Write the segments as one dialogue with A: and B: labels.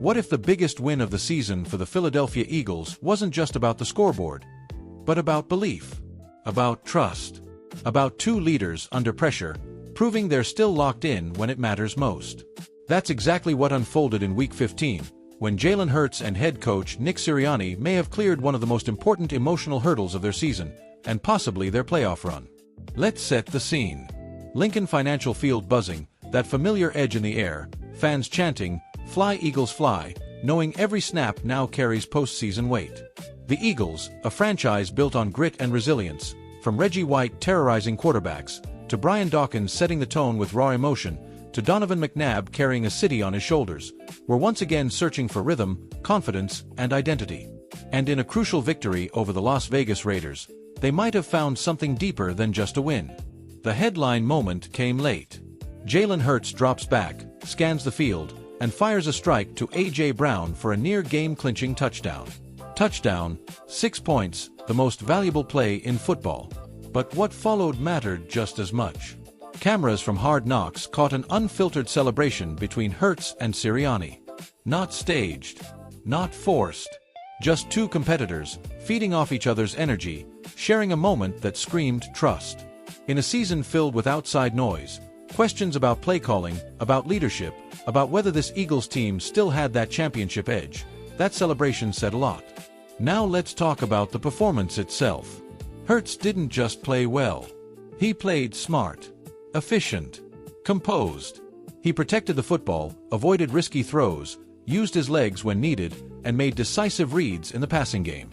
A: What if the biggest win of the season for the Philadelphia Eagles wasn't just about the scoreboard, but about belief, about trust, about two leaders under pressure, proving they're still locked in when it matters most? That's exactly what unfolded in Week 15, when Jalen Hurts and head coach Nick Sirianni may have cleared one of the most important emotional hurdles of their season, and possibly their playoff run. Let's set the scene. Lincoln Financial Field buzzing, that familiar edge in the air, fans chanting, "Fly Eagles fly," knowing every snap now carries postseason weight. The Eagles, a franchise built on grit and resilience, from Reggie White terrorizing quarterbacks, to Brian Dawkins setting the tone with raw emotion, to Donovan McNabb carrying a city on his shoulders, were once again searching for rhythm, confidence, and identity. And in a crucial victory over the Las Vegas Raiders, they might have found something deeper than just a win. The headline moment came late. Jalen Hurts drops back, scans the field, and fires a strike to A.J. Brown for a near game-clinching touchdown. Touchdown, 6 points, the most valuable play in football. But what followed mattered just as much. Cameras from Hard Knocks caught an unfiltered celebration between Hurts and Sirianni. Not staged, not forced. Just two competitors, feeding off each other's energy, sharing a moment that screamed trust. In a season filled with outside noise, questions about play calling, about leadership, about whether this Eagles team still had that championship edge, that celebration said a lot. Now let's talk about the performance itself. Hurts didn't just play well. He played smart, efficient, composed. He protected the football, avoided risky throws, used his legs when needed, and made decisive reads in the passing game.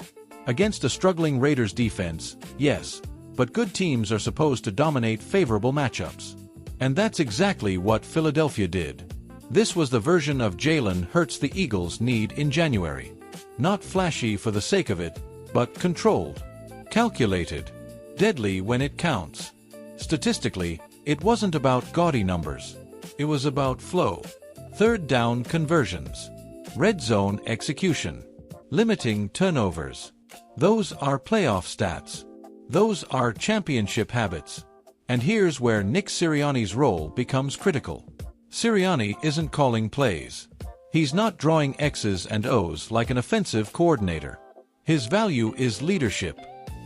A: Against a struggling Raiders defense, yes, but good teams are supposed to dominate favorable matchups. And that's exactly what Philadelphia did. This was the version of Jalen Hurts the Eagles need in January. Not flashy for the sake of it, but controlled, calculated, deadly when it counts. Statistically, it wasn't about gaudy numbers. It was about flow, third down conversions, red zone execution, limiting turnovers. Those are playoff stats. Those are championship habits. And here's where Nick Sirianni's role becomes critical. Sirianni isn't calling plays. He's not drawing X's and O's like an offensive coordinator. His value is leadership,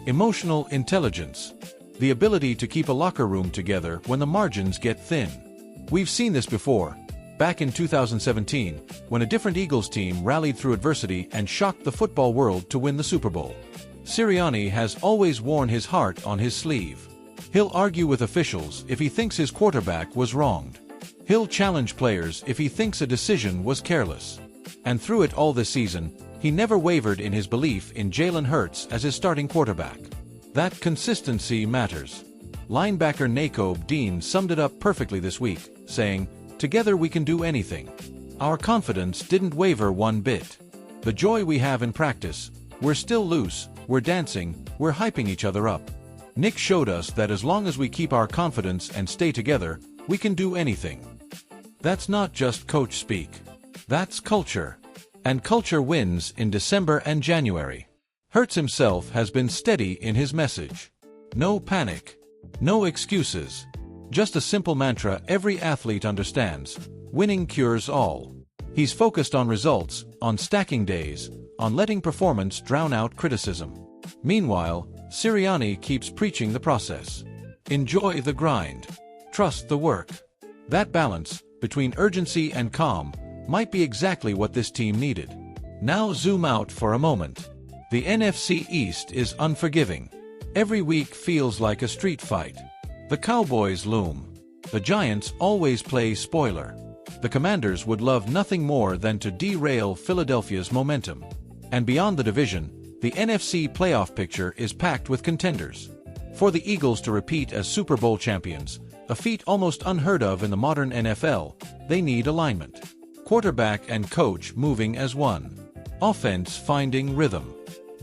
A: emotional intelligence, the ability to keep a locker room together when the margins get thin. We've seen this before, back in 2017, when a different Eagles team rallied through adversity and shocked the football world to win the Super Bowl. Sirianni has always worn his heart on his sleeve. He'll argue with officials if he thinks his quarterback was wronged. He'll challenge players if he thinks a decision was careless. And through it all this season, he never wavered in his belief in Jalen Hurts as his starting quarterback. That consistency matters. Linebacker Nakobe Dean summed it up perfectly this week, saying, "Together we can do anything." Our confidence didn't waver one bit. The joy we have in practice, we're still loose, we're dancing, we're hyping each other up. Nick showed us that as long as we keep our confidence and stay together, we can do anything. That's not just coach speak. That's culture. And culture wins in December and January. Hurts himself has been steady in his message. No panic. No excuses. Just a simple mantra every athlete understands. Winning cures all. He's focused on results, on stacking days, on letting performance drown out criticism. Meanwhile, Sirianni keeps preaching the process. Enjoy the grind. Trust the work. That balance, between urgency and calm, might be exactly what this team needed. Now zoom out for a moment. The NFC East is unforgiving. Every week feels like a street fight. The Cowboys loom. The Giants always play spoiler. The Commanders would love nothing more than to derail Philadelphia's momentum. And beyond the division, the NFC playoff picture is packed with contenders. For the Eagles to repeat as Super Bowl champions, a feat almost unheard of in the modern NFL, they need alignment. Quarterback and coach moving as one. Offense finding rhythm.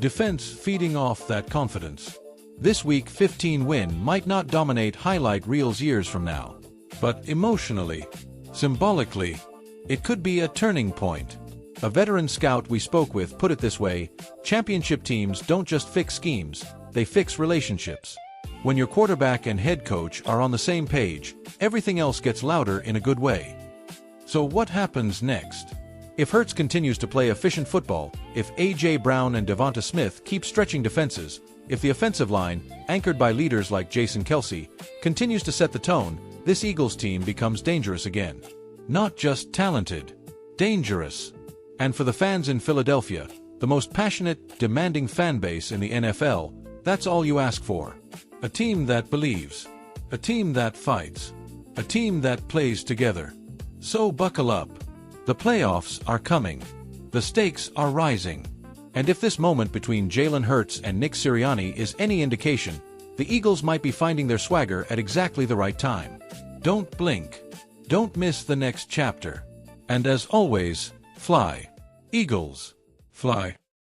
A: Defense feeding off that confidence. This Week 15 win might not dominate highlight reels years from now. But emotionally, symbolically, it could be a turning point. A veteran scout we spoke with put it this way: championship teams don't just fix schemes, they fix relationships. When your quarterback and head coach are on the same page, everything else gets louder in a good way. So what happens next? If Hurts continues to play efficient football, if A.J. Brown and Devonta Smith keep stretching defenses, if the offensive line, anchored by leaders like Jason Kelce, continues to set the tone, this Eagles team becomes dangerous again. Not just talented, dangerous. And for the fans in Philadelphia, the most passionate, demanding fan base in the NFL, that's all you ask for. A team that believes. A team that fights. A team that plays together. So buckle up. The playoffs are coming. The stakes are rising. And if this moment between Jalen Hurts and Nick Sirianni is any indication, the Eagles might be finding their swagger at exactly the right time. Don't blink. Don't miss the next chapter. And as always, fly. Eagles, fly.